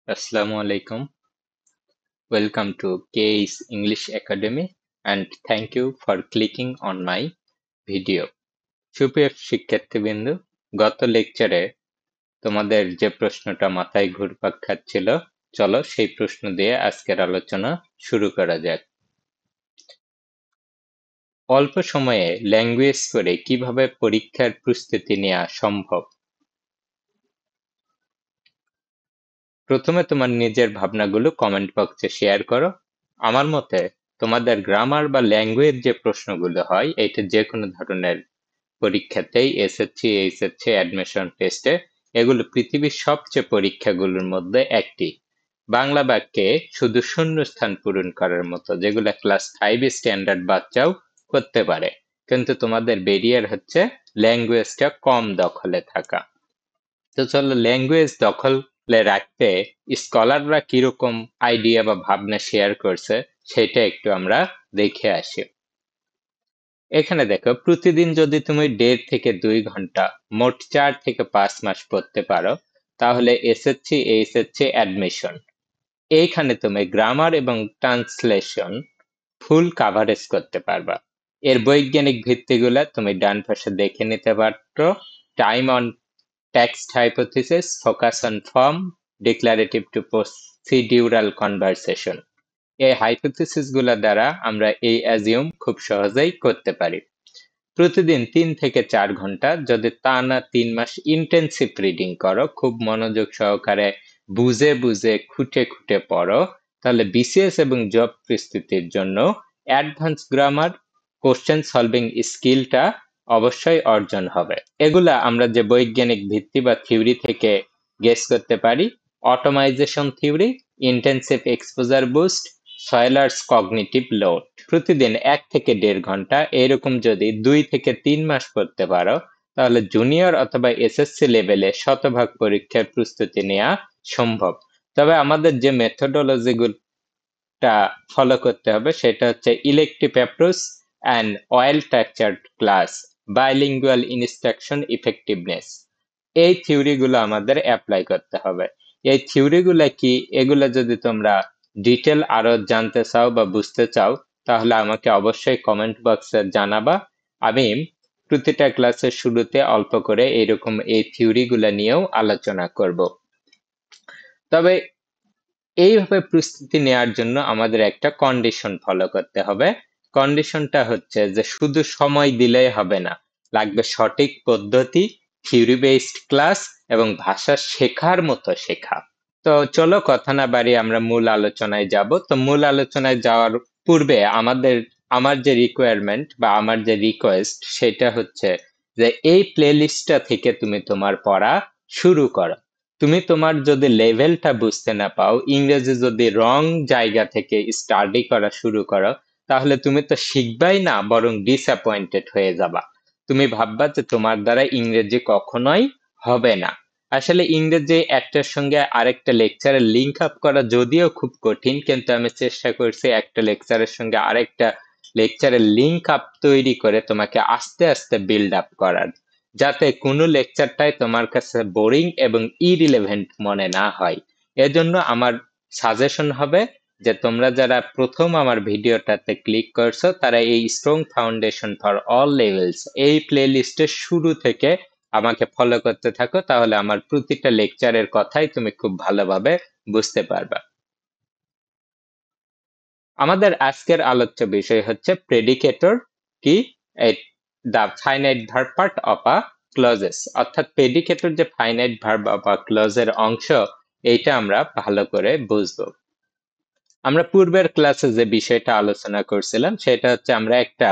Assalamu alaikum. Welcome to KA's English Academy and thank you for clicking on my video. সুপ্রিয় শিক্ষার্থীবৃন্দ, গত লেকচারে তোমাদের যে প্রশ্নটা মাথায় ঘুরপাক খাচ্ছিল, চলো সেই প্রশ্ন দিয়ে আজকের আলোচনা শুরু করা যাক। অল্প সময়ে ল্যাঙ্গুয়েজ করে কিভাবে পরীক্ষার প্রস্তুতি নেওয়া সম্ভব? প্রথমে তোমার নিজের ভাবনাগুলো কমেন্ট বক্সে শেয়ার করো। আমার মতে তোমাদের গ্রামার বা ল্যাঙ্গুয়েজ যে প্রশ্নগুলো হয়, এটা যে কোনো ধরনের পরীক্ষাতেই, এসএসসি, এইচএসসি, অ্যাডমিশন টেস্টে, এগুলো পৃথিবীর সবচেয়ে পরীক্ষাগুলোর মধ্যে একটি। বাংলা বাক্যে শুধু শূন্যস্থান পূরণ করার মতো, যেগুলো ক্লাস 5 স্ট্যান্ডার্ড বাচ্চাও করতে পারে। কিন্তু তোমাদের ব্যারিয়ার হচ্ছে ল্যাঙ্গুয়েজটা কম দখলে থাকা। তো চলো ল্যাঙ্গুয়েজ দখলে রাখতে স্কলাররা কিরকম আইডিয়া বা ভাবনা শেয়ার করছে সেটা একটু আমরা দেখে আসি। এখানে দেখো, প্রতিদিন যদি তুমি 1.5 থেকে 2 ঘন্টা, মোট 4 থেকে 5 মাস পড়তে পারো, তাহলে এসএসসি, এইচএসসি, অ্যাডমিশন, এইখানে তুমি গ্রামার এবং ট্রান্সলেশন ফুল কাভারেজ করতে পারবা। এর বৈজ্ঞানিক ভিত্তিগুলা তুমি ডান পাশে দেখে নিতে পারো। Time on text hypothesis, focus on form, declarative to procedural conversation. এই হাইপোথিসিস গুলা দ্বারা আমরা এই অ্যাজিউম খুব সহজেই করতে পারি। প্রতিদিন 3 থেকে 4 ঘন্টা, যদি তা না 3 মাস ইন্টেন্সিভ রিডিং করো, খুব মনোযোগ সহকারে বুঝে বুঝে খুঁটে খুঁটে পড়ো, তাহলে বিসিএস এবং জব প্রস্তুতির জন্য অ্যাডভান্স গ্রামার, কোশ্চেন সলভিং স্কিলটা অবশ্যই অর্জন হবে। এগুলা আমরা যে বৈজ্ঞানিক ভিত্তি বা থিওরি থেকে গেস করতে পারি: automatization theory, intensive exposure boost, Sweller's cognitive load. প্রতিদিন 1 থেকে 1.5 ঘন্টা এরকম যদি 2 থেকে 3 মাস পড়তে পারো, তাহলে জুনিয়র অথবা এসএসসি লেভেলে শতভাগ পরীক্ষার প্রস্তুতি নেওয়া সম্ভব। তবে আমাদের যে মেথোডোলজিগুলোটা ফলো করতে হবে সেটা হচ্ছে elective approach and well structured class, bilingual instruction effectiveness. এই থিওরিগুলো আমাদের অ্যাপ্লাই করতে হবে। এই থিওরিগুলো কি, এগুলো যদি তোমরা ডিটেল আরো জানতে চাও বা বুঝতে চাও, তাহলে আমাকে অবশ্যই কমেন্ট বক্সে জানাবা। আমি প্রতিটা ক্লাসের শুরুতে অল্প করে এরকম এই থিওরিগুলো নিয়েও আলোচনা করব। তবে এইভাবে প্রস্তুতি নেওয়ার জন্য আমাদের একটা কন্ডিশন ফলো করতে হবে। কন্ডিশনটা হচ্ছে যে শুধু সময় দিলেই হবে না, লাগবে সঠিক পদ্ধতি, থিওরি বেসড ক্লাস এবং ভাষা শেখার মতো শেখা। তো চলো কথা না বাড়িয়ে আমরা মূল আলোচনায় যাব। তো মূল আলোচনায় যাওয়ার পূর্বে আমার যে রিকোয়ারমেন্ট বা আমার যে রিকোয়েস্ট সেটা হচ্ছে যে এই প্লেলিস্টটা থেকে তুমি তোমার পড়া শুরু করো। তুমি তোমার যদি লেভেলটা বুঝতে না পাও, ইংরেজি যদি রং জায়গা থেকে স্টাডি করা শুরু করো, তাহলে তুমি তো শিখবাই না, বরং ডিসঅ্যাপয়েন্টেড হয়ে যাবা। তুমি ভাববা যে তোমার দ্বারা ইংরেজি কখনোই হবে না। আসলে ইংরেজি একটার সঙ্গে আরেকটা লেকচারের লিঙ্ক আপ করা যদিও খুব কঠিন, কিন্তু আমি চেষ্টা করছি একটা লেকচারের সঙ্গে আরেকটা লেকচারের লিঙ্ক আপ তৈরি করে তোমাকে আস্তে আস্তে বিল্ড আপ করার, যাতে কোনো লেকচারটাই তোমার কাছে বোরিং এবং ইরিলেভেন্ট মনে না হয়। এজন্য আমার সাজেশন হবে যে তোমরা যারা প্রথম আমার ভিডিওটাতে ক্লিক করছো, তারা এই strong foundation for all levels এই প্লে লিস্টের শুরু থেকে আমাকে ফলো করতে থাকো, তাহলে আমার প্রতিটা লেকচারের কথাই তুমি খুব ভালোভাবে বুঝতে পারবা। আমাদের আজকের আলোচ্য বিষয় হচ্ছে প্রেডিকেটর কি, the finite verb part of a clauses, অর্থাৎ প্রেডিকেটর যে ফাইনাইট ভার্ব অফ আ ক্লজের অংশ, এইটা আমরা ভালো করে বুঝবো। আমরা পূর্বের ক্লাসে যে বিষয়টা আলোচনা করছিলাম সেটা হচ্ছে আমরা একটা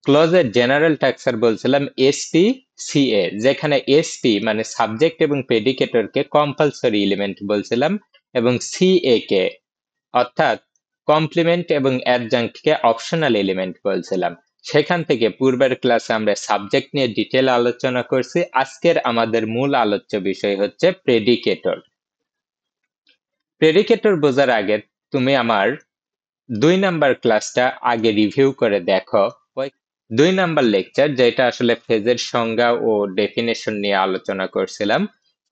ক্লজের জেনারেল স্ট্রাকচার বলছিলাম এসপি সিএ, যেখানে এসপি মানে সাবজেক্ট এবং প্রেডিকেটরকে কম্পালসরি এলিমেন্ট বলছিলাম, এবং সিএ কে অর্থাৎ কমপ্লিমেন্ট এবং অ্যাডজাংক্টকে অপশনাল এলিমেন্ট বলছিলাম। সেখান থেকে পূর্বের ক্লাসে আমরা সাবজেক্ট নিয়ে ডিটেল আলোচনা করছি। আজকের আমাদের মূল আলোচ্য বিষয় হচ্ছে প্রেডিকেটর। প্রেডিকেটর বোঝার আগে তুমি আমার 2 নাম্বার ক্লাসটা আগে রিভিউ করে দেখো। ওই 2 নাম্বার লেকচার, যেটা আসলে ফ্রেজের সংজ্ঞা ও ডেফিনেশন নিয়ে আলোচনা করছিলাম,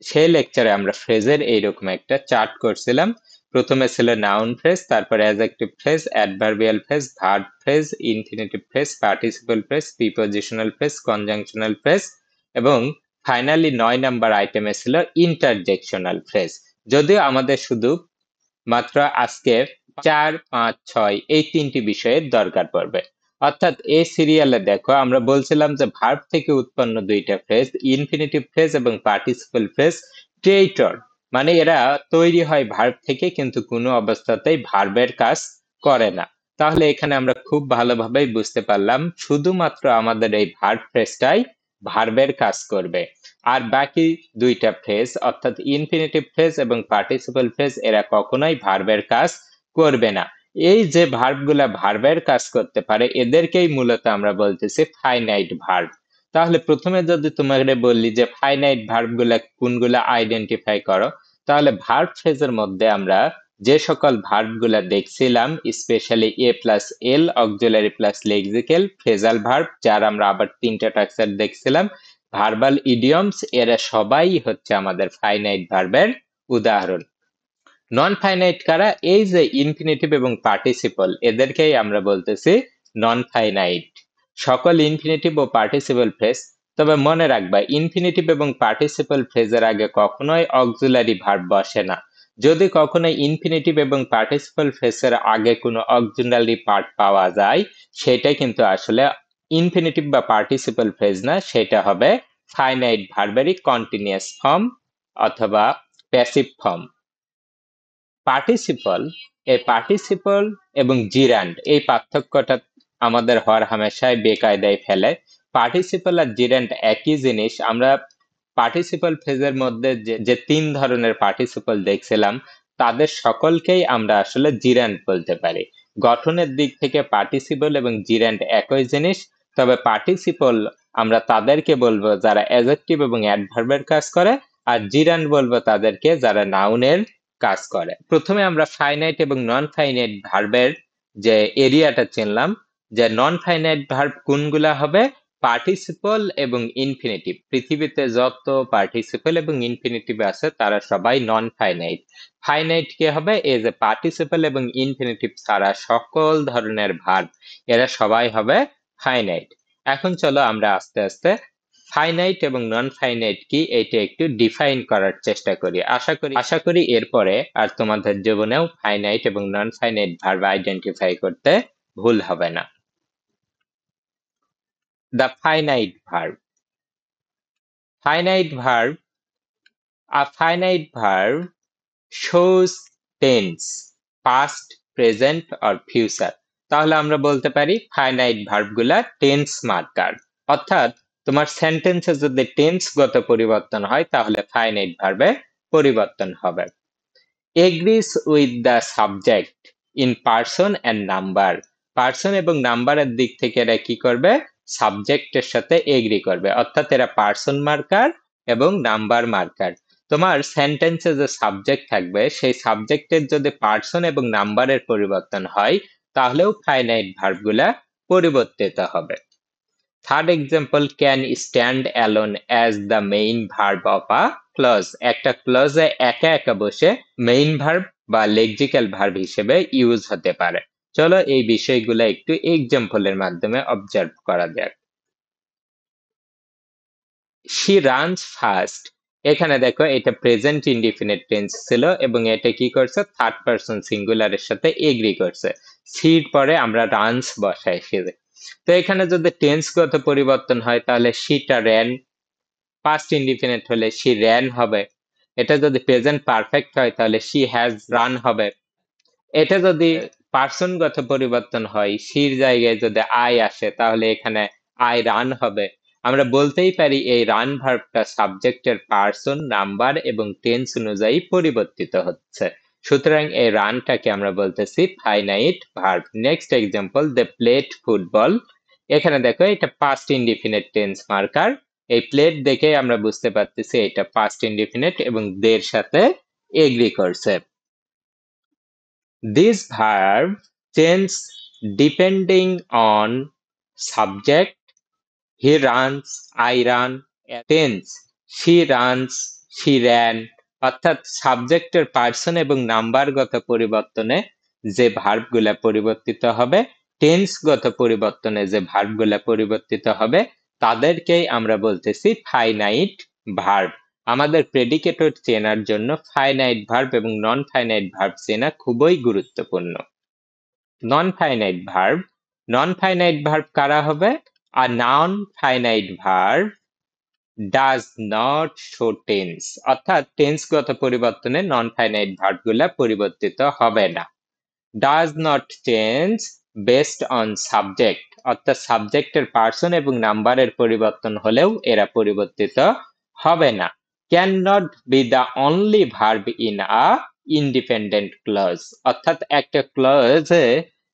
সেই লেকচারে আমরা ফ্রেজের এইরকম একটা চার্ট করছিলাম। প্রথমে ছিল নাউন ফ্রেজ, তারপরে adjective phrase, adverbial phrase, verb phrase, infinitive phrase, participle phrase, prepositional phrase, conjunctional phrase এবং ফাইনালি 9 নাম্বার আইটেমে ছিল ইন্টারজেকশনাল ফ্রেজ। যদিও আমাদের শুধু মাত্র আজকে 4, 5, 6 এই 3টি বিষয়ের দরকার পড়বে। অর্থাৎ এই সিরিয়ালে দেখো আমরা বলছিলাম যে ভার্ব থেকে উৎপন্ন দুইটা ফ্রেজ, ইনফিনিটিভ ফ্রেজ এবং পার্টিসিপল ফ্রেজ ক্রিয়েটর, মানে এরা তৈরি হয় ভার্ব থেকে কিন্তু কোনো অবস্থাতেই ভার্বের কাজ করে না। তাহলে এখানে আমরা খুব ভালোভাবেই বুঝতে পারলাম শুধুমাত্র আমাদের এই ভার্ব ফ্রেজটাই ভার্বের কাজ করবে, আর বাকি দুইটা ফ্রেজ অর্থাৎ ইনফিনিটিভ ফ্রেজ এবং পার্টিসিপল ফ্রেজ এরা কখনোই ভার্বের কাজ করবে না। এই যে ভার্বগুলা ভার্বের কাজ করতে পারে এদেরকেই মূলত আমরা বলতেছি ফাইনাইট ভার্ব। তাহলে প্রথমে যদি তোমাকে বললি যে ফাইনাইট ভার্বগুলা কোনগুলা আইডেন্টিফাই করো, তাহলে ভার্ব ফ্রেজের মধ্যে আমরা যে সকল ভার্বগুলা দেখছিলাম, specially a plus L auxiliary plus lexical phrasal verb, যার আমরা আবার 3টা স্ট্রাকচার দেখছিলাম, ভার্বাল ইডিয়মস, এরা সবাই হচ্ছে আমাদের ফাইনাইট ভার্বের উদাহরণ। নন ফাইনাইট কারা? এই যে ইনফিনিটিভ এবং পার্টিসিপল, এদেরকেই আমরা বলতেছি নন ফাইনাইট। সকল ইনফিনিটিভ ও পার্টিসিপল ফ্রেজ, তবে মনে রাখবা ইনফিনিটিভ এবং পার্টিসিপল ফ্রেজের আগে কখনোই অক্সিলারি ভার্ব বসে না। যদি কখনো ইনফিনিটিভ এবং পার্টিসিপল ফ্রেজের আগে কোনো অক্সিলারি পার্ট পাওয়া যায়, সেটা কিন্তু আসলে ইনফিনিটিভ বা পার্টিসিপল ফ্রেজ না, সেটা হবে ফাইনাইট ভার্বেরই কন্টিনিউয়াস ফর্ম অথবা প্যাসিভ ফর্ম। পার্টিসিপল, এই পার্টিসিপল এবং জিরান্ড এই পার্থক্যটা আমাদের হর হামেশাই বেকায়দায় ফেলে। পার্টিসিপল আর জিরান্ড একই জিনিস। আমরা পার্টিসিপল ফেজের মধ্যে যে 3 ধরনের পার্টিসিপল দেখছিলাম, তাদের সকলকেই আমরা আসলে জিরান্ড বলতে পারি। গঠনের দিক থেকে পার্টিসিপল এবং জিরান্ড একই জিনিস, তবে পার্টিসিপল আমরা তাদেরকে বলবো যারা অ্যাডজেক্টিভ এবং অ্যাডভার্বের কাজ করে, আর জিরান্ড বলবো তাদেরকে যারা নাউনের কাজ করে। প্রথমে আমরা ফাইনাইট এবং নন ফাইনাইট ভার্বের যে এরিয়াটা চিনলাম, যে নন ফাইনাইট ভার্ব কোনগুলা হবে? পার্টিসিপল এবং ইনফিনিটিভ। পৃথিবীতে যত পার্টিসিপল এবং ইনফিনিটিভ আছে তারা সবাই নন ফাইনাইট। ফাইনাইট কে হবে? এই যে পার্টিসিপল এবং ইনফিনিটিভ ছাড়া সকল ধরনের ভার্ব, এরা সবাই হবে ফাইনাইট। এখন চলো আমরা আস্তে আস্তে ফাইনাইট এবং নন ফাইনাইট কি এটা একটু ডিফাইন করার চেষ্টা করি। আশা করি এরপরে আর তোমাদের জীবনেও ফাইনাইট এবং নন ফাইনাইট ভার্ব আইডেন্টিফাই করতে ভুল হবে না। The finite verb. Finite verb. A finite verb shows tense, past, present or future. তাহলে আমরা বলতে পারি ফাইনাইট ভার্বগুলা টেন্স মার্কার। অর্থাৎ তোমার সেন্টেন্সে যদি টেন্স গত পরিবর্তন হয় তাহলে ফাইনাইট ভার্বে পরিবর্তন হবে। Agrees with the subject in person and number. Person এবং নাম্বারের দিক থেকে এরা কি করবে? সাবজেক্টের সাথে এগ্রি করবে, অর্থাৎ এরা পার্সন মার্কার এবং নাম্বার মার্কার। তোমার সেন্টেন্সে যে সাবজেক্ট থাকবে সেই সাবজেক্টের যদি পার্সন এবং নাম্বারের পরিবর্তন হয় তাহলেও ফাইনাইট ভার্বগুলা পরিবর্তিত হবে। Third example, can stand alone as the main verb of a clause. একটা ক্লজে একা একা বসে মেইন ভার্ব বা লেক্সিক্যাল ভার্ব হিসেবে ইউজ হতে পারে। চলো এই বিষয়গুলো একটু এক্সাম্পলের মাধ্যমে অবজার্ভ করা যাক। She runs fast. এখানে দেখো এটা প্রেজেন্ট ইনডিফিনিট টেন্স ছিল এবং এটা কি করছে? থার্ড পারসন সিঙ্গুলারের সাথে এগ্রি করছে। সির পরে আমরা রানস বসাই ফেলে। তো এখানে যদি টেন্সগত পরিবর্তন হয় তাহলে শিটা র্যান, পাস্ট ইনডিফিনিট হলে শি র্যান হবে। এটা যদি প্রেজেন্ট পারফেক্ট হয় তাহলে শি হ্যাজ রান হবে। এটা যদি পার্সনগত পরিবর্তন হয়, শির জায়গায় যদি আই আসে তাহলে এখানে আই রান হবে। আমরা বলতেই পারি এই রান ভার্বটা সাবজেক্টের পার্সন, নাম্বার এবং টেন্স অনুযায়ী পরিবর্তিত হচ্ছে। সুতরাং এই রানটাকে আমরা বলতেছি finite verb. Next example, they played football. এখানে দেখো এটা পাস্ট ইনডিফিনিট টেন্স মার্কার। এই প্লেড দেখে আমরা বুঝতে পারতেছি এটা পাস্ট ইনডিফিনিট এবং দের সাথে এগ্রি করছে। This verb change depending on subject. He runs, I run. Tense, she runs, she ran, অর্থাৎ সাবজেক্টের পার্সন এবং নাম্বারগত পরিবর্তনে যে ভার্বগুলা পরিবর্তিত হবে, টেন্সগত পরিবর্তনে যে ভার্বগুলা পরিবর্তিত হবে, তাদেরকেই আমরা বলতেছি ফাইনাইট ভার্ব। আমাদের প্রেডিকেটর চেনার জন্য ফাইনাইট ভার্ব এবং নন ফাইনাইট ভার্ব চেনা খুবই গুরুত্বপূর্ণ। নন ফাইনাইট ভার্ব কারা হবে? আর non finite verb does not show tense, অর্থাৎ টেন্সগত পরিবর্তনে নন ফাইনাইট ভার্বগুলা পরিবর্তিত হবে না। Does not change based on subject, অর্থাৎ সাবজেক্টের পার্সন এবং নাম্বারের পরিবর্তন হলেও এরা পরিবর্তিত হবে না। Can not be the only verb in a independent clause, অর্থাৎ একটা ক্লজে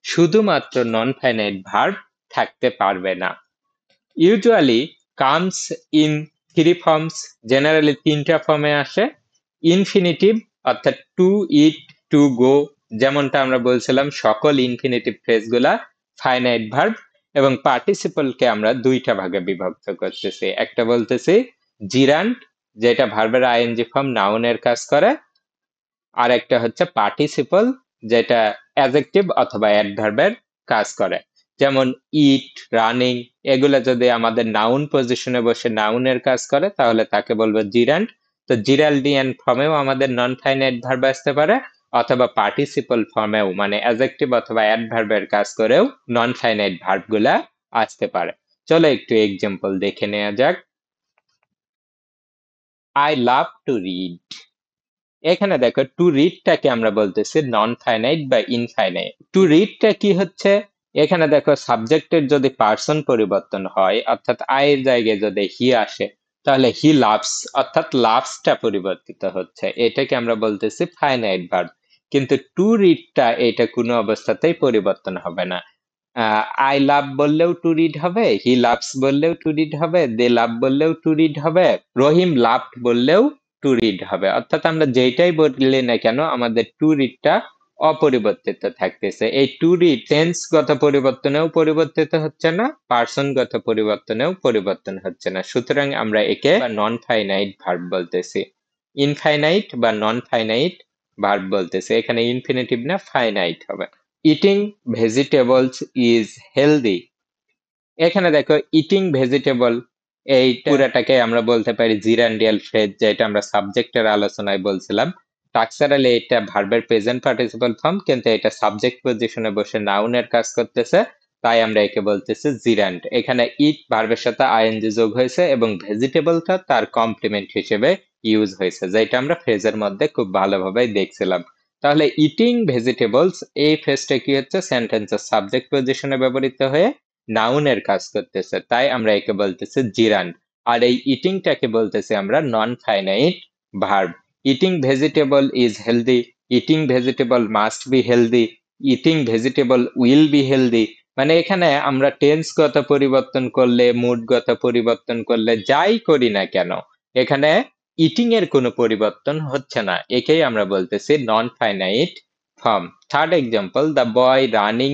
শুধুমাত্র নন ফাইনাইট ভার্ব থাকতে পারবে না। Usually comes in three forms, generally তিনটা ফর্মে আসে। ইনফিনিটিভ অর্থাৎ টু ইট, টু গো, যেমনটা আমরা বলছিলাম সকল ইনফিনিটিভ ফ্রেজগুলা ফাইনাইট ভার্ব, এবং পার্টিসিপলকে আমরা দুইটা ভাগে বিভক্ত করতেছি। একটা বলতেছি জিরান্ট, যেটা ভার্বের আইএনজি ফর্ম নাউনের কাজ করে, আর একটা হচ্ছে পার্টিসিপল, যেটা অ্যাডজেক্টিভ অথবা অ্যাডভার্বের কাজ করে। যেমন ইট, রানিং, এগুলা যদি আমাদের নাউন পজিশনে বসে নাউনের কাজ করে তাহলে তাকে বলবো জিরান্ট। তো জিরাল্ডিয়ান ফর্মেও আমাদের নন ফাইনাইট ভার্ব আসতে পারে, অথবা পার্টিসিপল ফর্মেও মানে অ্যাডজেক্টিভ অথবা অ্যাডভার্বের কাজ করেও নন ফাইনাইট ভার্বগুলা আসতে পারে। চলো একটু এক্সাম্পল দেখে নেওয়া যাক। I love to read. এখানে দেখো টু রিডটাকে আমরা বলতেছি নন ফাইনাইট বা ইনফাইনাইট। টু রিডটা কি হচ্ছে? এখানে দেখো সাবজেক্টের যদি পার্সন পরিবর্তন হয়, অর্থাৎ আই এর জায়গায় যদি হি আসে, তাহলে হি লাভস, অর্থাৎ লাভসটা পরিবর্তিত হচ্ছে, এটাকে আমরা বলতেছি ফাইনাইট ভার্ব। কিন্তু টু রিডটা এটা কোনো অবস্থাতেই পরিবর্তন হবে না। আই লাভ বললেও টু রিড হবে, হি লাভস বললেও টু রিড হবে, দে লাভ বললেও টু রিড হবে, রহিম লাভড বললেও টু রিড হবে। অর্থাৎ আমরা যেটাই বললে না কেন আমাদের টু রিডটা অপরিবর্তিত থাকতেছে। এই টু রিড টেন্সগত পরিবর্তনেও পরিবর্তিত হচ্ছে না, পার্সনগত পরিবর্তনেও পরিবর্তন হচ্ছে না। সুতরাং আমরা একে নন ফাইনাইট ভার্ব বলতেছি। ইনফাইনাইট বা নন ফাইনাইট ভার্ব বলতেছি, এখানে ইনফিনিটিভ না ফাইনাইট হবে। Eating vegetables is healthy. এখানে দেখো ইটিং ভেজিটেবল, এই পুরাটাকে আমরা বলতে পারি জিরান্ডিয়াল ফ্রেজ, যেটা আমরা সাবজেক্টের আলোচনায় বলছিলাম। স্ট্রাকচারালি এটা ভার্বের প্রেজেন্ট পার্টিসিপল ফর্ম, কিন্তু এটা সাবজেক্ট পজিশনে বসে নাউনের কাজ করতেছে, তাই আমরা একে বলতেছি জিরান্ড। এখানে ইট ভার্বের সাথে আইএনজি যোগ হয়েছে এবং ভেজিটেবলটা তার কমপ্লিমেন্ট হিসেবে ইউজ হয়েছে, যেটা আমরা ফ্রেজের মধ্যে খুব ভালোভাবে দেখছিলাম। তাহলে ইটিং ভেজিটেবলস এই ফ্রেজটা কি হচ্ছে? সেন্টেন্সের সাবজেক্ট পজিশনে ব্যবহৃত হয়ে নাউনের কাজ করতেছে, তাই আমরা একে বলতেছি জিরান্ড। আর এই ইটিংটাকে বলতেছি আমরা নন finite verb. Eating vegetable is healthy, eating vegetable must be healthy, eating vegetable will be healthy. মানে এখানে আমরা টেন্সগত পরিবর্তন করলে, মুডগত পরিবর্তন করলে, যাই করি না কেন এখানে ইটিং এর কোনো পরিবর্তন হচ্ছে না, একেই আমরা বলতেছি non finite form. Third example, the boy running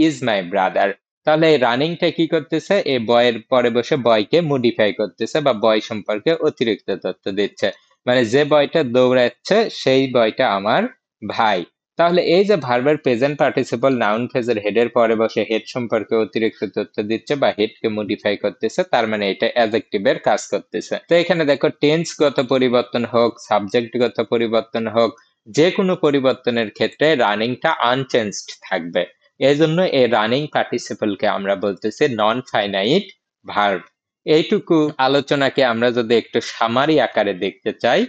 is my brother. তাহলে এই রানিংটা কি করতেছে? এই বয়ের পরে বসে বয়কে মডিফাই করতেছে বা বয় সম্পর্কে অতিরিক্ত তথ্য দিচ্ছে, মানে যে বয়টা দৌড়াচ্ছে সেই বয়টা আমার ভাই। তাহলে এই যে ভার্বের প্রেজেন্ট পার্টিসিপল নাউন ফ্রেজের হেডের পরে বসে হেড সম্পর্কে অতিরিক্ত তথ্য দিচ্ছে বা হেডকে মডিফাই করতেছে, তার মানে এটা অ্যাডজেক্টিভের কাজ করতেছে। তো এখানে দেখো টেন্সগত পরিবর্তন হোক, সাবজেক্টগত পরিবর্তন হোক, যে কোনো পরিবর্তনের ক্ষেত্রে রানিংটা আনচেঞ্জড থাকবে। এই জন্য এই রানিং পার্টিসিপলকে আমরা বলতেছি নন ফাইনাইট ভার্ব। এইটুকু আলোচনাকে আমরা যদি একটু সামারি আকারে দেখতে চাই,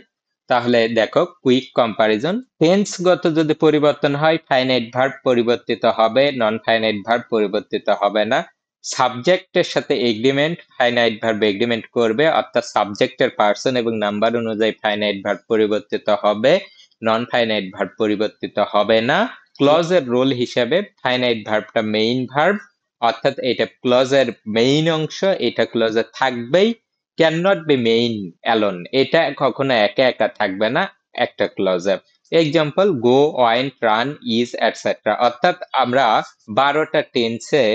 তাহলে দেখো কুইক কম্পারিজন। টেন্সগত যদি পরিবর্তন হয় ফাইনাইট ভার্ব পরিবর্তিত হবে, নন ফাইনাইট ভার্ব পরিবর্তিত হবে না। সাবজেক্টের সাথে এগ্রিমেন্ট, ফাইনাইট ভার্ব এগ্রিমেন্ট করবে, অর্থাৎ সাবজেক্টের পার্সন এবং নাম্বার অনুযায়ী ফাইনাইট ভার্ব পরিবর্তিত হবে, নন ফাইনাইট ভার্ব পরিবর্তিত হবে না। ক্লজের রোল হিসেবে ফাইনাইট ভার্বটা মেইন ভার্ব, অর্থাৎ এটা ক্লজের মেইন অংশ, এটা ক্লজে থাকবেই। Can not be main alone, এটা কখনো একা একা থাকবে না একটা ক্লজে। Example, go, went, run, is, et cetera. অর্থাৎ আমরা 12টা টেন্সে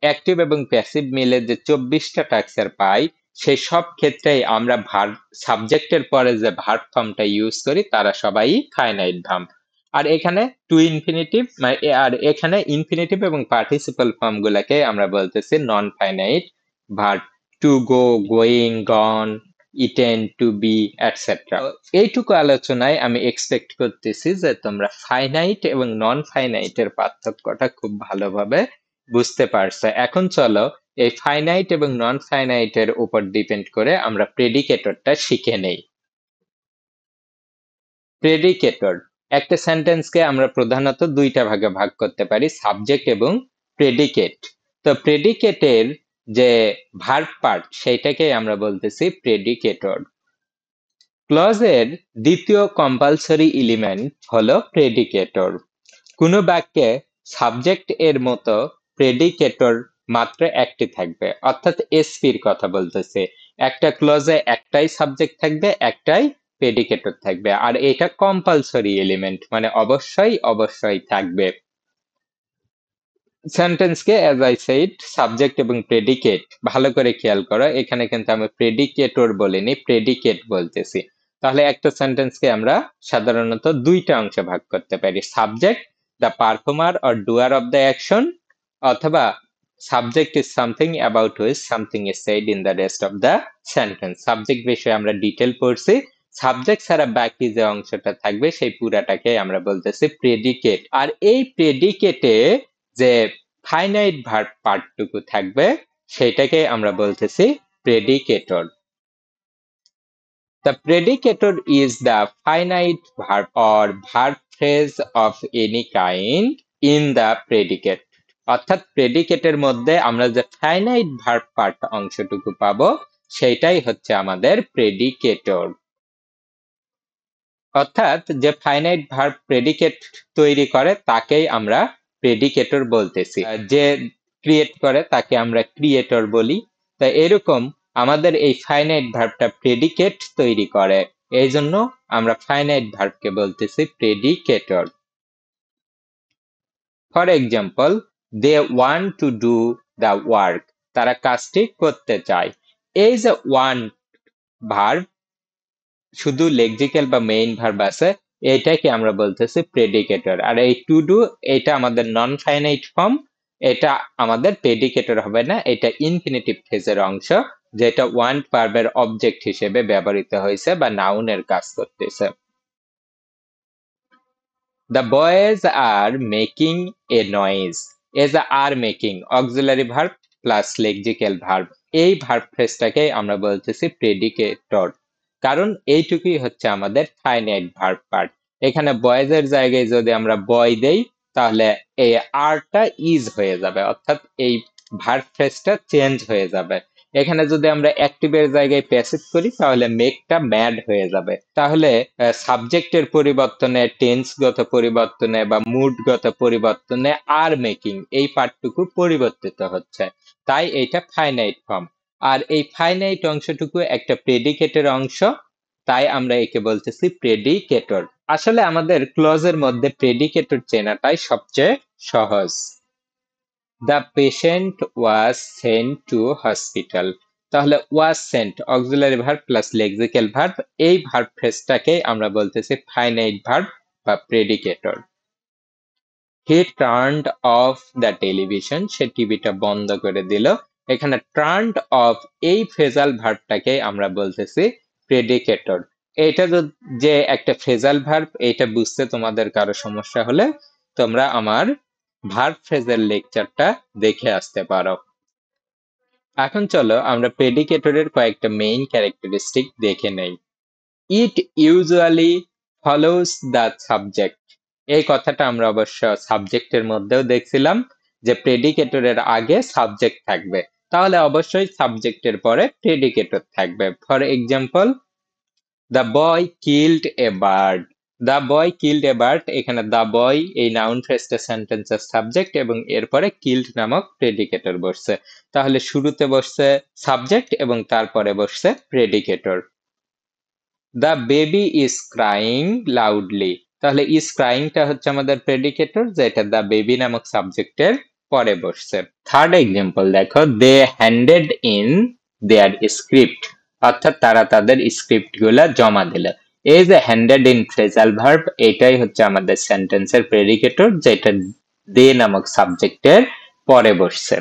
অ্যাক্টিভ এবং প্যাসিভ মিলে যে 24টা স্ট্রাকচার পাই, সেই সব ক্ষেত্রেই আমরা সাবজেক্টের পরে যে ভার্ব ফর্মটা ইউজ করি তারা সবাই ফাইনাইট ভার্ব। আর এখানে টু ইনফিনিটিভ আর এখানে ইনফিনিটিভ এবং পার্টিসিপাল ফর্ম গুলাকে আমরা বলতেছি non finite verb. To go, going, gone, eaten, to be, etcetera. এইটুকু আলোচনায় আমি এক্সপেক্ট করতেছি যে তোমরা ফাইনাইট এবং নন ফাইনাইটের পার্থক্যটা খুব ভালোভাবে বুঝতে পারছো। এখন চলো এই ফাইনাইট এবং নন ফাইনাইটের উপর ডিপেন্ড করে আমরা প্রেডিকেটরটা শিখে নেই। প্রেডিকেটর, একটা সেন্টেন্সকে আমরা প্রধানত দুইটা ভাগে ভাগ করতে পারি, সাবজেক্ট এবং প্রেডিকেট। তো প্রেডিকেটের যে ভার্ব পার্ট সেইটাকে আমরা বলতেছি প্রেডিকেটর। ক্লজের দ্বিতীয় কম্পালসরি এলিমেন্ট হলো প্রেডিকেটর। কোনো বাক্যে সাবজেক্ট এর মতো প্রেডিকেটর মাত্র একটি থাকবে, অর্থাৎ এসপির কথা বলতেছে। একটা ক্লজে একটাই সাবজেক্ট থাকবে, একটাই প্রেডিকেটর থাকবে, আর এটা কম্পালসরি এলিমেন্ট, মানে অবশ্যই থাকবে। সেন্টেন্সকে অ্যাজ আই সেড সাবজেক্ট এবং প্রেডিকেট, ভালো করে খেয়াল করো, এখানে কিন্তু আমি প্রেডিকেটর বলিনি, প্রেডিকেট বলতেছি। তাহলে একটা সেন্টেন্সকে আমরা সাধারণত দুইটা অংশে ভাগ করতে পারি, subject the performer or doer of the action, অথবা subject is something about which something is said in the rest of the sentence. Subject বিষয়ে আমরা ডিটেল পড়ছি, সাবজেক্ট ছাড়া বাকি যে অংশটা থাকবে সেই পুরাটাকে আমরা বলতেছি প্রেডিকেট। আর এই প্রেডিকেটে যে ফাইনাইট ভার্ব পার্টটুকু থাকবে সেটাকে আমরা বলতেছি প্রেডিকেটর। The predicator is the finite verb or verb phrase of any kind in the predicate. অর্থাৎ প্রেডিকেটের মধ্যে আমরা যে ফাইনাইট ভার্ব পার্ট অংশটুকু পাবো সেটাই হচ্ছে আমাদের প্রেডিকেটর। অর্থাৎ যে ফাইনাইট ভার্ব প্রেডিকেট তৈরি করে তাকেই আমরা প্রেডিকেটর বলতেছি, যে ক্রিয়েট করে তাকে আমরা ক্রিয়েটর বলি। তাই এরকম আমাদের এই ফাইনাইট ভার্বটা প্রেডিকেট তৈরি করে, এই জন্য আমরা ফাইনাইট ভার্বকে বলতেছি predicator. For example, they want to do the work, তারা কাজটি করতে চায়। এই যে ওয়ান্ট ভার্ব, শুধু লেক্সিক্যাল বা মেইন ভার্ব আছে, এটাকে আমরা বলতেছি প্রেডিকেটর। আর এই টু ডু, এটা আমাদের নন ফাইনাইট ফর্ম, এটা আমাদের প্রেডিকেটর হবে না, এটা ইনফিনিটিভ ফেজের অংশ, যেটা ওয়ান্ট ভার্বের অবজেক্ট হিসেবে ব্যবহৃত হয়েছে বা নাউনের কাজ করতেছে। The boys are making a noise. এই যে are making auxiliary verb plus lexical verb, এই ভার্ব ফ্রেজটাকে আমরা বলতেছি প্রেডিকেটর, কারণ এইটুকুই হচ্ছে আমাদের ফাইনাইট ভার্ব পার্ট। এখানে বয়েজ এর জায়গায় যদি আমরা বয় দেই তাহলে এই আরটা ইজ হয়ে যাবে, অর্থাৎ এই ভার্ব ফ্রেজটা চেঞ্জ হয়ে যাবে। এখানে যদি আমরা অ্যাক্টিভের জায়গায় প্যাসিভ করি তাহলে মেকটা ম্যাড হয়ে যাবে। তাহলে সাবজেক্টের পরিবর্তনে, টেন্সগত পরিবর্তনে বা মুডগত পরিবর্তনে আর মেকিং এই পার্টটুকু পরিবর্তিত হচ্ছে, তাই এইটা ফাইনাইট ফর্ম। আর এই ফাইনাইট অংশটুকু একটা প্রেডিকেটের অংশ, তাই আমরা একে বলতেছি প্রেডিকেটর। আসলে আমাদের ক্লজের মধ্যে প্রেডিকেটর চেনাটাই সবচেয়ে সহজ। The patient was sent to hospital, তাহলে was sent auxiliary verb plus lexical verb, এই ভার্ব ফ্রেজটাকে আমরা বলতেছি ফাইনাইট ভার্ব বা predicator. He turned off the television, সে টিভিটা বন্ধ করে দিল। এখানে টার্নড অফ এই ফ্রেজাল ভার্বটাকে আমরা বলতেছি প্রেডিকেটর। এটা যে একটা ফ্রেজাল ভার্ব, এটা বুঝতে তোমাদের কারো সমস্যা হলে তোমরা আমার ভার্ব ফ্রেজের লেকচারটা দেখে আসতে পারো। এখন চলো আমরা প্রেডিকেটরের কয়েকটা মেইন ক্যারেক্টারিস্টিক দেখে নেই। ইট ইউজুয়ালি ফলোস দ্য সাবজেক্ট, এই কথাটা আমরা অবশ্য সাবজেক্টের মধ্যেও দেখছিলাম যে প্রেডিকেটরের আগে সাবজেক্ট থাকবে, তাহলে অবশ্যই সাবজেক্টের পরে প্রেডিকেটর থাকবে। For example, the boy killed a bird, the boy killed a bird, এখানে দ্য বয় এই নাউন ফ্রেজটা সেন্টেন্সের সাবজেক্ট এবং এরপরে কিল্ড নামক প্রেডিকেটর বসছে, তাহলে শুরুতে বসছে সাবজেক্ট এবং তারপরে বসছে predicator. The baby is crying loudly, তাহলে ইজ ক্রাইংটা হচ্ছে আমাদের প্রেডিকেটর, যেটা দ্য বেবি নামক সাবজেক্টের পরে বসছে। থার্ড এক্সাম্পল দেখো, দে হ্যান্ডেড ইন দেয়ার স্ক্রিপ্ট, অর্থাৎ তারা তাদের স্ক্রিপ্ট গুলা জমা দিল। এই যে হ্যান্ডেড ইন ফ্রেজাল ভার্ব, এটাই হচ্ছে আমাদের সেন্টেন্সের প্রেডিকেটর, যেটা দে নামক সাবজেক্টের পরে বসছে।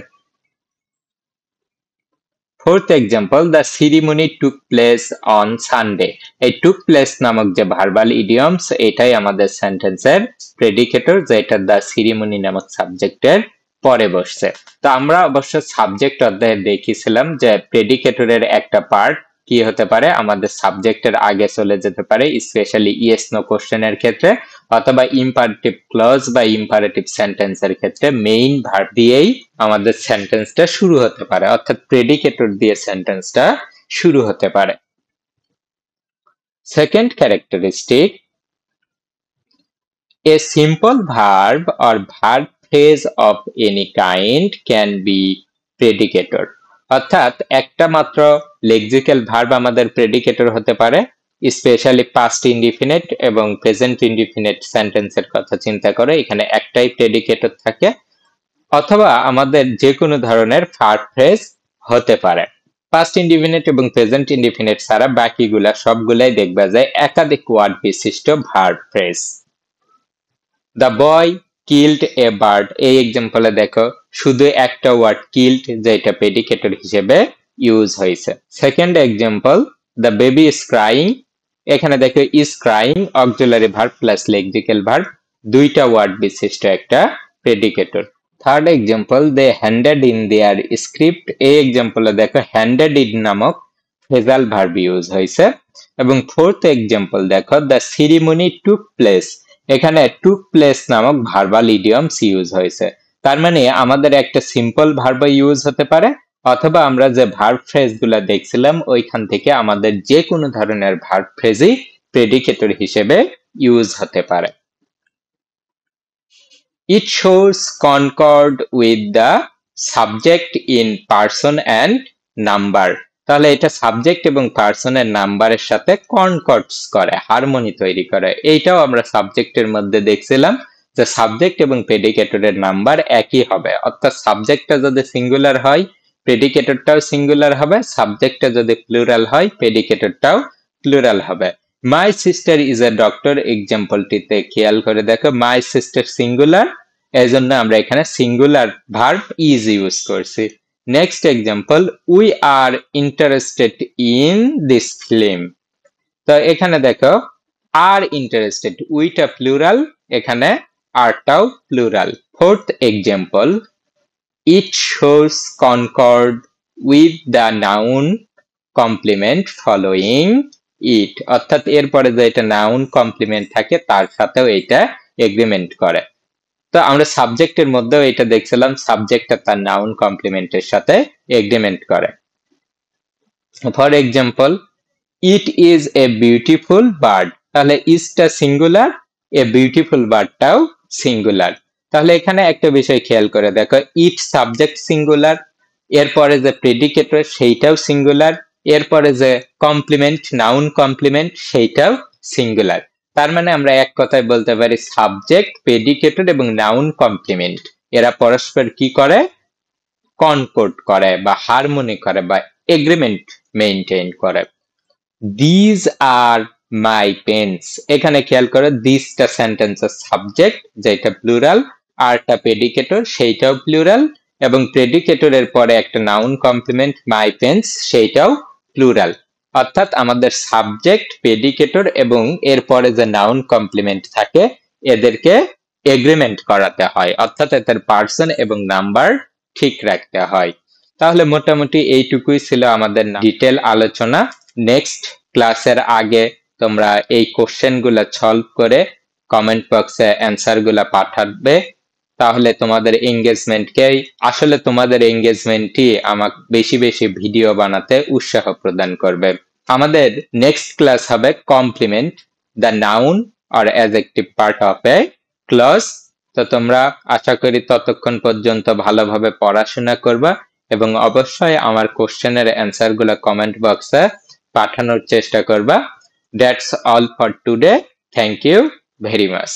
Fourth example, the ceremony took place on Sunday. এই টুক প্লেস নামক যে ভার্বাল ইডিয়মস, এটাই আমাদের সেন্টেন্সের প্রেডিকেটর, যেটা দ্য সিরিমনি নামক সাবজেক্টের পরে বসছে। তো আমরা অবশ্য সাবজেক্ট অধ্যায়ে দেখিয়েছিলাম যে প্রেডিকেটরের একটা পার্ট কি হতে পারে, আমাদের সাবজেক্টের আগে চলে যেতে পারে, স্পেশালি ইয়েস নো কোশ্চেনের ক্ষেত্রে, অথবা ইম্পারেটিভ ক্লজ বা ইম্পারেটিভ সেন্টেন্সের ক্ষেত্রে মেইন ভার্ব দিয়েই আমাদের সেন্টেন্সটা শুরু হতে পারে, অর্থাৎ প্রেডিকেটর দিয়ে সেন্টেন্সটা শুরু হতে পারে। Second characteristic, a simple verb or verb phrase of any kind can be predicator, অর্থাৎ একটা মাত্র লেক্সিক্যাল ভার্ব আমাদের প্রেডিকেটর হতে পারে, স্পেশালি পাস্ট ইনডিফিনিট এবং প্রেজেন্ট ইনডিফিনিট সেন্টেন্সের কথা চিন্তা করে এখানে একটাই প্রেডিকেটর থাকে, অথবা আমাদের যে কোনো ধরনের ভার্ব ফ্রেজ হতে পারে। পাস্ট ইনডিফিনিট এবং প্রেজেন্ট ইনডিফিনিট ছাড়া বাকিগুলা সবগুলাই দেখবা যায় একাধিক ওয়ার্ড বিশিষ্ট verb phrase. The boy killed a bird, এই এক্সাম্পলে দেখো শুধু একটা ওয়ার্ড কিল্ড যেটা প্রেডিকেটর হিসেবে ইউজ হয়েছে। Second example, the baby is crying, এখানে দেখো is crying auxiliary verb plus lexical verb, দুইটা ওয়ার্ড বিশিষ্ট একটা predicator. Third example, they handed in their script, এই এক্সাম্পলে দেখো হ্যান্ডেড ইন নামক ফ্রেজাল ভার্ব ইউজ হয়েছে। এবং ফোর্থ এক্সাম্পল দেখো, দ্য সিরিমনি টুক প্লেস, এখানে টুক প্লেস নামক ভার্বাল ইডিয়মস ইউজ হয়েছে। তার মানে আমাদের একটা সিম্পল ভার্ব ইউজ হতে পারে, অথবা আমরা যে ভার্ব ফ্রেজ গুলা দেখছিলাম ওইখান থেকে আমাদের যে কোনো ধরনের ভার্ব ফ্রেজই প্রেডিকেটর হিসেবে ইউজ হতে পারে। It shows concord with the subject in person and number, তাহলে এটা সাবজেক্ট এবং পার্সনের নাম্বারের সাথে কনকর্ডস করে, হারমোনি তৈরি করে। এইটাও আমরা সাবজেক্টের মধ্যে দেখছিলাম যে সাবজেক্ট এবং প্রেডিকেটরের নাম্বার একই হবে, অর্থাৎ সাবজেক্টটা যদি সিঙ্গুলার হয় প্রেডিকেটরটাও সিঙ্গুলার হবে, সাবজেক্টটা যদি প্লুরাল হয় প্রেডিকেটরটাও প্লুরাল হবে। My sister is a doctor এক্সাম্পলটিতে খেয়াল করে দেখো মাই সিস্টার সিঙ্গুলার, এই জন্য আমরা এখানে সিঙ্গুলার ভার্ব ইজ ইউজ করছি। Next example, we are interested in this film, তো এখানে দেখো আর ইন্টারেস্টেড, উইটা প্লুরাল, এখানে আরটাও plural. Fourth example, it shows concord with the noun complement following it, অর্থাৎ এরপরে যে এটা নাউন কমপ্লিমেন্ট থাকে তার সাথেও এটা এগ্রিমেন্ট করে। তো আমরা সাবজেক্টের মধ্যেও এটা দেখছিলাম, সাবজেক্টটা তার নাউন কমপ্লিমেন্টের সাথে এগ্রিমেন্ট করে। For example, it is a beautiful bird, তাহলে ইজটা সিঙ্গুলার, এ বিউটিফুল বার্ডটাও সিঙ্গুলার। তাহলে এখানে একটা বিষয় খেয়াল করে দেখো, ইট সাবজেক্ট সিঙ্গুলার, এরপরে যে প্রেডিকেটর সেইটাও সিঙ্গুলার, এরপরে যে কমপ্লিমেন্ট নাউন কমপ্লিমেন্ট সেইটাও সিঙ্গুলার। তার মানে আমরা এক কথায় বলতে পারি সাবজেক্ট, প্রেডিকেটর এবং নাউন কমপ্লিমেন্ট এরা পরস্পর কি করে, কনকর্ড করে বা হারমোনি করে বা এগ্রিমেন্ট মেইনটেইন করে। দিজ আর মাই পেন্স, এখানে খেয়াল করো দিসটা সেন্টেন্সের সাবজেক্ট যেটা প্লুরাল, আরটা প্রেডিকেটর সেইটাও প্লুরাল, এবং প্রেডিকেটরের পরে একটা নাউন কমপ্লিমেন্ট মাই পেন্স সেইটাও প্লুরাল, অর্থাৎ আমাদের সাবজেক্ট, প্রেডিকেটর এবং এরপরে যে নাউন কমপ্লিমেন্ট থাকে এদেরকে এগ্রিমেন্ট করাতে হয়, অর্থাৎ এদের পার্সন এবং নাম্বার ঠিক রাখতে হয়। তাহলে মোটামুটি এইটুকুই ছিল আমাদের ডিটেল আলোচনা। নেক্সট ক্লাসের আগে তোমরা এই কোশ্চেন গুলা সলভ করে কমেন্ট বক্সে অ্যান্সার গুলা পাঠাবে, তাহলে তোমাদের এঙ্গেজমেন্টকেই, আসলে তোমাদের এঙ্গেজমেন্টই আমাকে বেশি বেশি ভিডিও বানাতে উৎসাহ প্রদান করবে। আমাদের নেক্সট ক্লাস হবে complement, the noun or adjective part of a clause. তো তোমরা আশা করি ততক্ষণ পর্যন্ত ভালোভাবে পড়াশোনা করবা এবং অবশ্যই আমার কোশ্চেনের অ্যান্সার গুলা কমেন্ট বক্সে পাঠানোর চেষ্টা করবা। That's all for today, thank you very much.